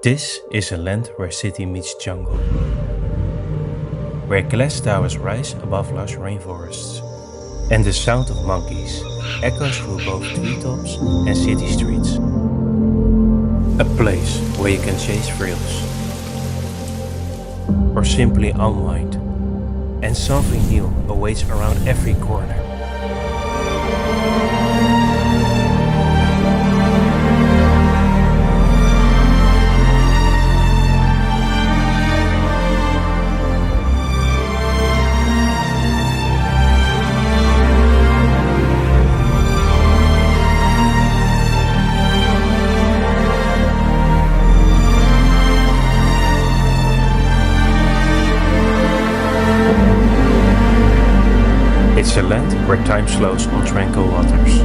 This is a land where city meets jungle, where glass towers rise above lush rainforests, and the sound of monkeys echoes through both treetops and city streets. A place where you can chase thrills, or simply unwind, and something new awaits around every corner. It's a land where time slows on tranquil waters,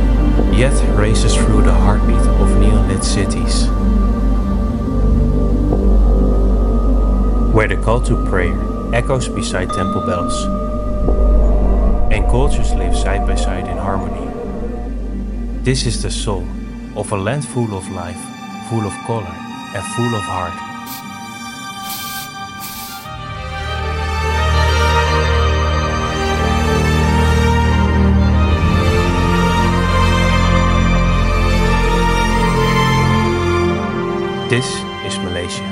yet races through the heartbeat of neon-lit cities. Where the call to prayer echoes beside temple bells, and cultures live side by side in harmony. This is the soul of a land full of life, full of color, and full of heart. This is Malaysia.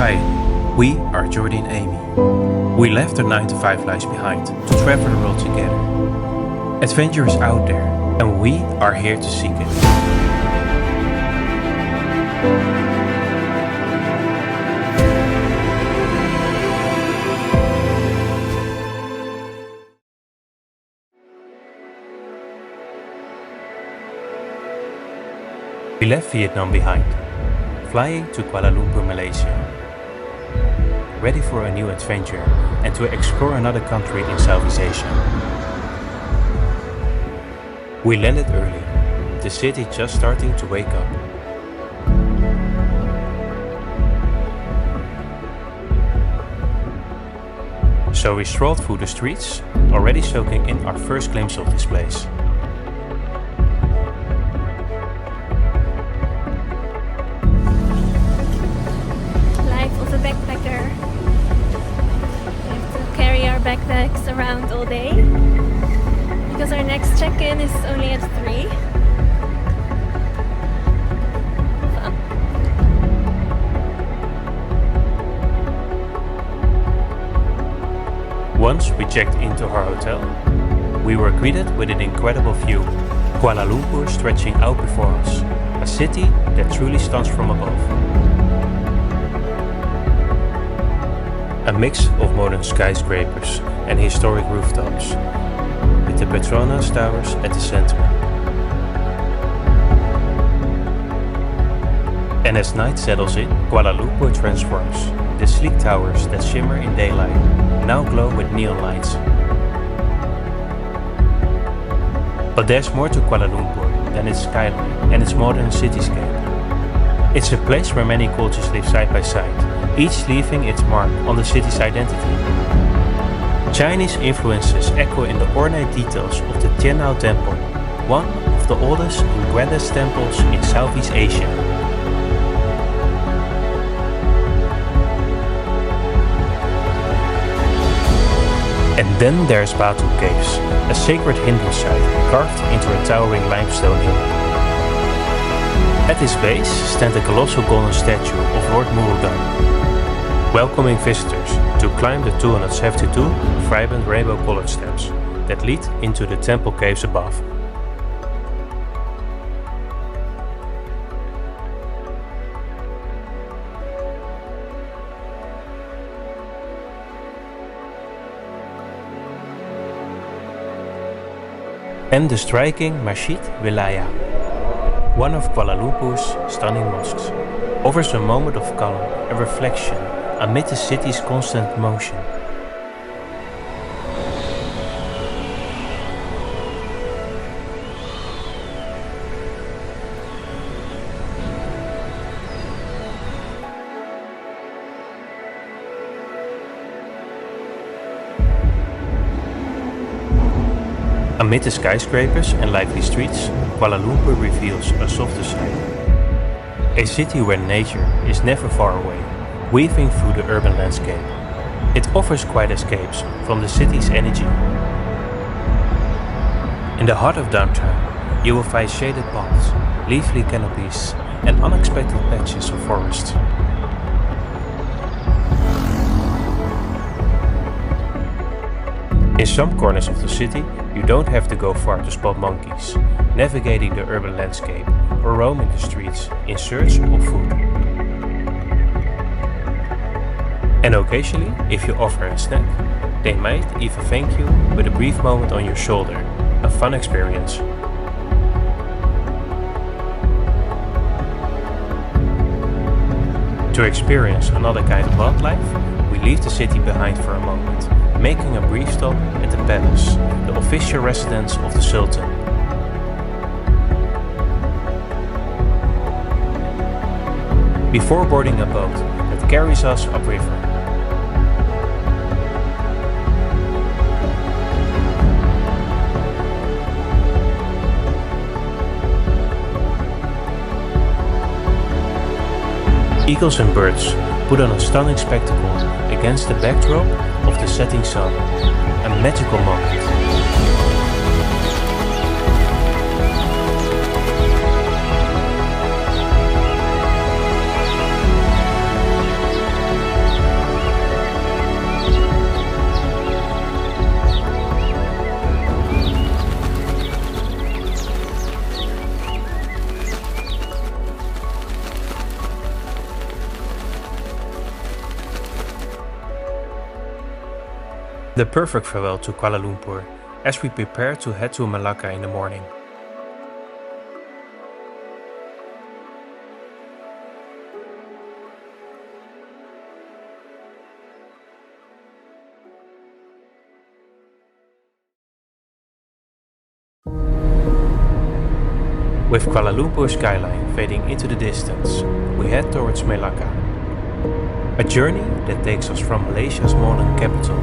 Hi, we are Jordy and Amy. We left our 9-to-5 lives behind to travel the world together. Adventure is out there, and we are here to seek it. We left Vietnam behind, flying to Kuala Lumpur, Malaysia. Ready for a new adventure and to explore another country in Southeast Asia. We landed early, the city just starting to wake up. So we strolled through the streets, already soaking in our first glimpse of this place. Backpacker. We have to carry our backpacks around all day because our next check-in is only at 3. Fun. Once we checked into our hotel, we were greeted with an incredible view, Kuala Lumpur stretching out before us, a city that truly stuns from above. A mix of modern skyscrapers and historic rooftops, with the Petronas towers at the center. And as night settles in, Kuala Lumpur transforms. The sleek towers that shimmer in daylight now glow with neon lights. But there's more to Kuala Lumpur than its skyline and its modern cityscape. It's a place where many cultures live side by side, each leaving its mark on the city's identity. Chinese influences echo in the ornate details of the Thean temple, one of the oldest and grandest temples in Southeast Asia. And then there's Batu Caves, a sacred Hindu site carved into a towering limestone hill. At its base stands a colossal golden statue of Lord Murugan, welcoming visitors to climb the 272 vibrant rainbow-colored steps that lead into the temple caves above. And the striking Masjid Wilayah, one of Kuala Lumpur's stunning mosques, offers a moment of calm and reflection amid the city's constant motion. Amid the skyscrapers and lively streets, Kuala Lumpur reveals a softer side. A city where nature is never far away, weaving through the urban landscape. It offers quiet escapes from the city's energy. In the heart of downtown, you will find shaded paths, leafy canopies, and unexpected patches of forest. In some corners of the city, you don't have to go far to spot monkeys, navigating the urban landscape or roaming the streets in search of food. And occasionally, if you offer a snack, they might even thank you with a brief moment on your shoulder, a fun experience. To experience another kind of wildlife, we leave the city behind for a moment, making a brief stop at the palace, the official residence of the Sultan. Before boarding a boat that carries us upriver. Eagles and birds put on a stunning spectacle against the backdrop of the setting sun, a magical moment. The perfect farewell to Kuala Lumpur as we prepare to head to Malacca in the morning. With Kuala Lumpur skyline fading into the distance, we head towards Melaka. A journey that takes us from Malaysia's modern capital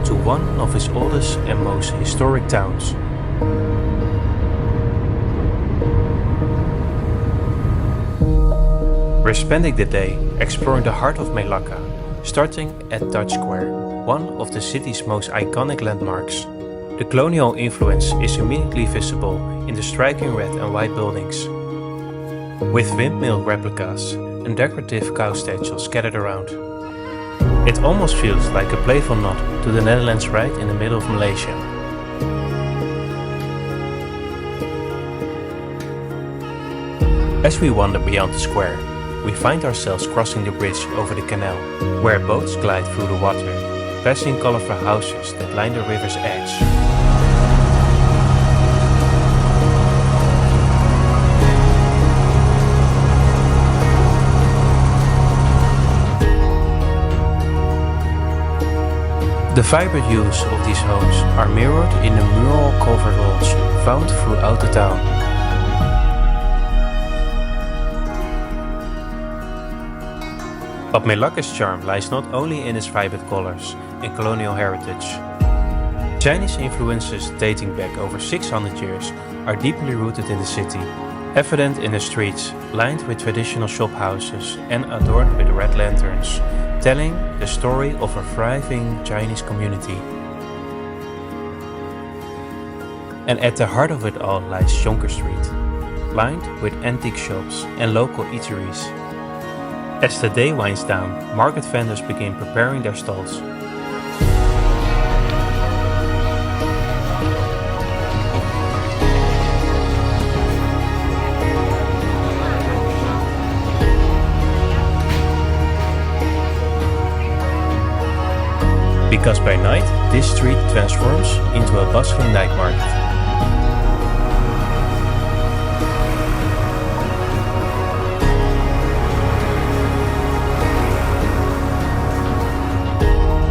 to one of its oldest and most historic towns. We're spending the day exploring the heart of Malacca, starting at Dutch Square, one of the city's most iconic landmarks. The colonial influence is immediately visible in the striking red and white buildings, with windmill replicas and decorative cow statues scattered around. It almost feels like a playful nod to the Netherlands right in the middle of Malaysia. As we wander beyond the square, we find ourselves crossing the bridge over the canal, where boats glide through the water, passing colorful houses that line the river's edge. The vibrant hues of these homes are mirrored in the mural covered walls found throughout the town. But Malacca's charm lies not only in its vibrant colors and colonial heritage. Chinese influences dating back over 600 years are deeply rooted in the city, evident in the streets lined with traditional shop houses and adorned with red lanterns, telling the story of a thriving Chinese community. And at the heart of it all lies Jonker Street, lined with antique shops and local eateries. As the day winds down, market vendors begin preparing their stalls. Because by night, this street transforms into a bustling night market.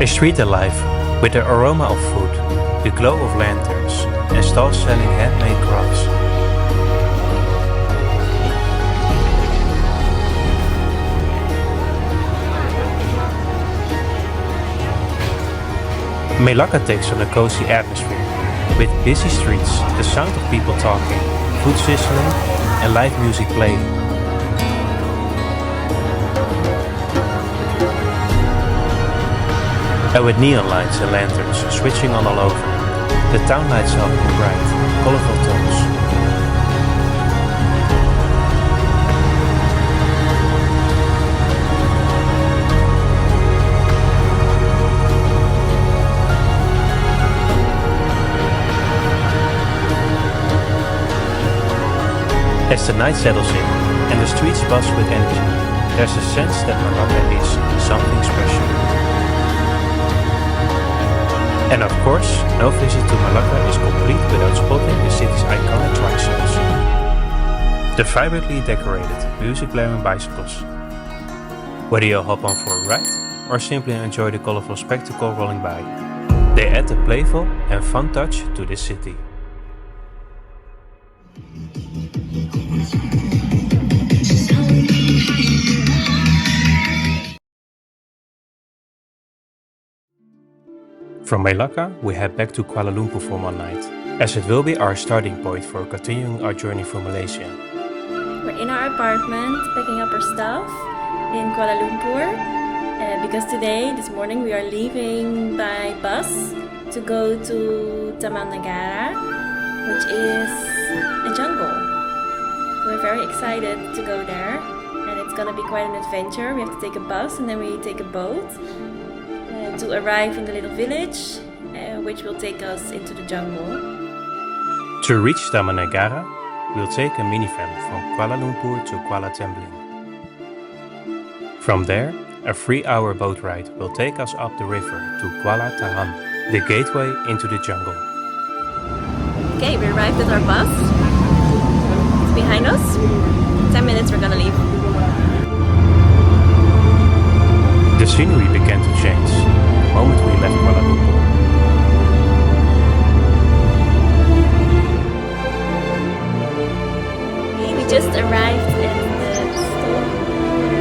A street alive with the aroma of food, the glow of lanterns, and stalls selling handmade crafts. Melaka takes on a cozy atmosphere, with busy streets, the sound of people talking, food sizzling and live music playing. And with neon lights and lanterns switching on all over, the town lights up in bright, colorful tones. As the night settles in and the streets buzz with energy, there's a sense that Malacca is something special. And of course, no visit to Malacca is complete without spotting the city's iconic tricycles. The vibrantly decorated, music-blaring bicycles. Whether you hop on for a ride or simply enjoy the colorful spectacle rolling by, they add a playful and fun touch to this city. From Melaka, we head back to Kuala Lumpur for one night, as it will be our starting point for continuing our journey through Malaysia. We're in our apartment, packing up our stuff in Kuala Lumpur, because this morning, we are leaving by bus to go to Taman Negara, which is a jungle. So we're very excited to go there, and it's gonna be quite an adventure. We have to take a bus and then we take a boat to arrive in the little village, which will take us into the jungle. To reach Taman Negara, we'll take a minivan from Kuala Lumpur to Kuala Temblin. From there, a 3-hour boat ride will take us up the river to Kuala Thean, the gateway into the jungle. Okay, we arrived at our bus. It's behind us. 10 minutes, we're gonna leave. The scenery began to change the moment we left Kuala Lumpur. Okay, we just arrived at the stop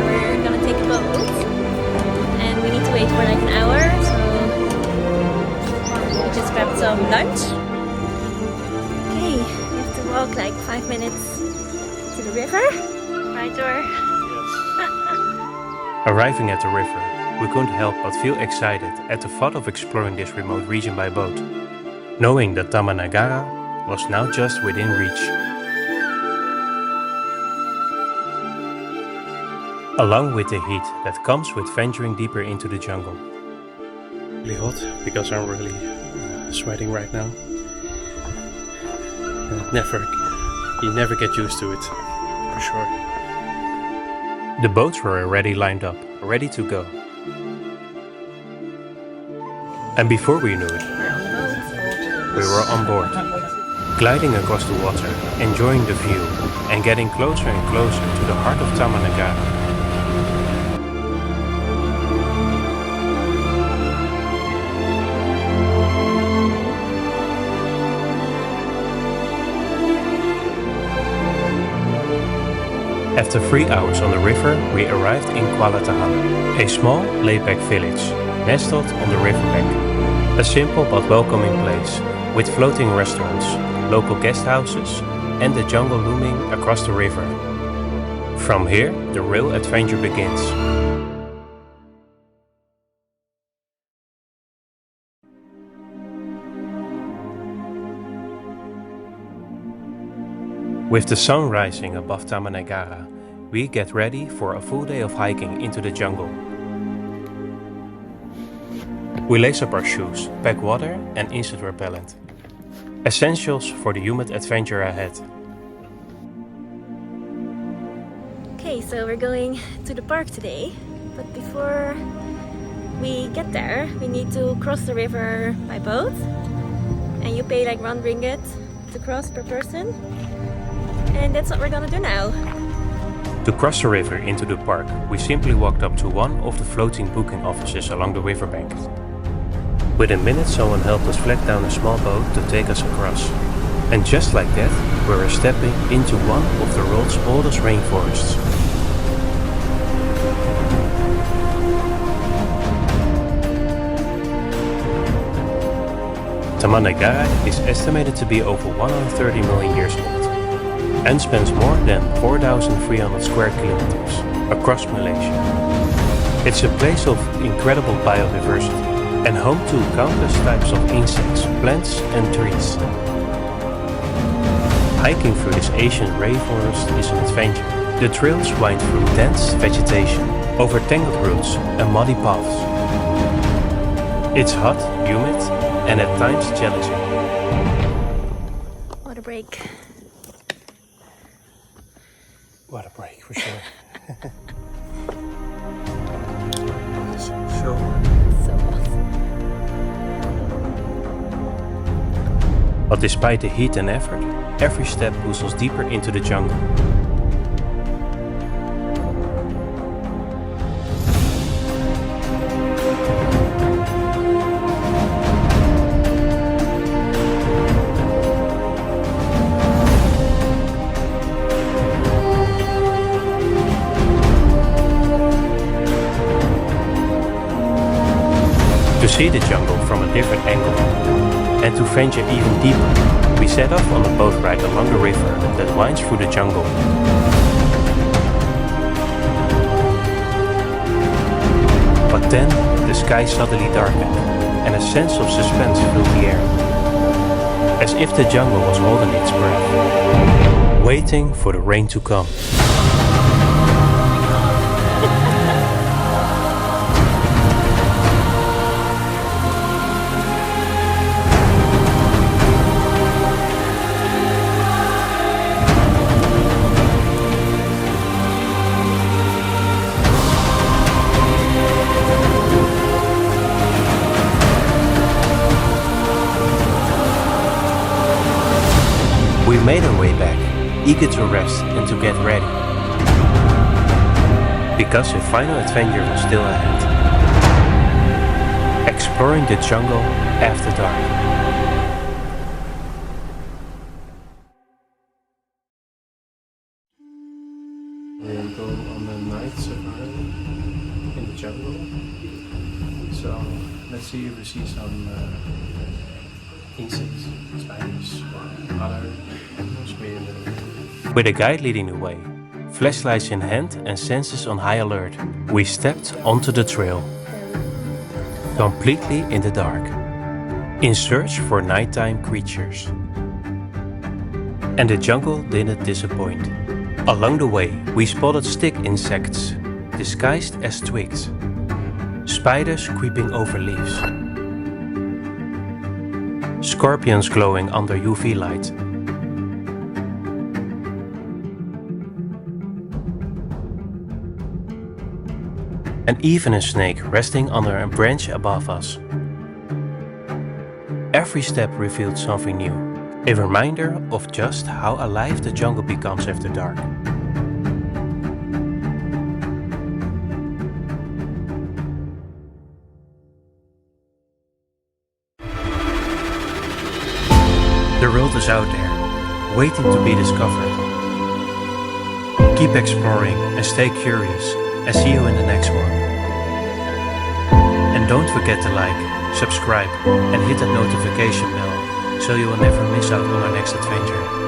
where we're gonna take a boat, and we need to wait for like an hour, so we just grabbed some lunch. Okay, we have to walk like 5 minutes to the river. Right, Dor? Arriving at the river, we couldn't help but feel excited at the thought of exploring this remote region by boat, knowing that Taman Negara was now just within reach. Along with the heat that comes with venturing deeper into the jungle. Really hot because I'm really sweating right now. You never get used to it, for sure. The boats were already lined up, ready to go. And before we knew it, we were on board, gliding across the water, enjoying the view, and getting closer and closer to the heart of Taman Negara. After 3 hours on the river, we arrived in Kuala Thean, a small, laid-back village, nestled on the riverbank. A simple but welcoming place, with floating restaurants, local guest houses, and the jungle looming across the river. From here, the real adventure begins. With the sun rising above Taman Negara, we get ready for a full day of hiking into the jungle. We lace up our shoes, pack water and insect repellent. Essentials for the humid adventure ahead. Okay, so we're going to the park today, but before we get there, we need to cross the river by boat, and you pay like 1 ringgit to cross per person. And that's what we're gonna do now. To cross the river into the park, we simply walked up to one of the floating booking offices along the riverbank. Within minutes, someone helped us flag down a small boat to take us across. And just like that, we were stepping into one of the world's oldest rainforests. Taman Negara is estimated to be over 130 million years old and spans more than 4,300 square kilometers across Malaysia. It's a place of incredible biodiversity and home to countless types of insects, plants and trees. Hiking through this ancient rainforest is an adventure. The trails wind through dense vegetation, over tangled roots and muddy paths. It's hot, humid and at times challenging. What a break. What a break for sure. So So awesome. But despite the heat and effort, every step pulls us deeper into the jungle. To see the jungle from a different angle and to venture even deeper, we set off on a boat ride along the river that winds through the jungle. But then the sky suddenly darkened and a sense of suspense filled the air, as if the jungle was holding its breath, waiting for the rain to come. We made our way back, eager to rest and to get ready, because a final adventure was still ahead. Exploring the jungle after dark. We will go on the night safari in the jungle, so let's see if we see some insects, spiders, or other animals. With a guide leading the way, flashlights in hand and senses on high alert, we stepped onto the trail, completely in the dark, in search for nighttime creatures. And the jungle didn't disappoint. Along the way, we spotted stick insects, disguised as twigs, spiders creeping over leaves, scorpions glowing under UV light, and even a snake resting under a branch above us. Every step revealed something new, a reminder of just how alive the jungle becomes after dark. The world is out there, waiting to be discovered. Keep exploring and stay curious, and see you in the next one. And don't forget to like, subscribe and hit that notification bell so you will never miss out on our next adventure.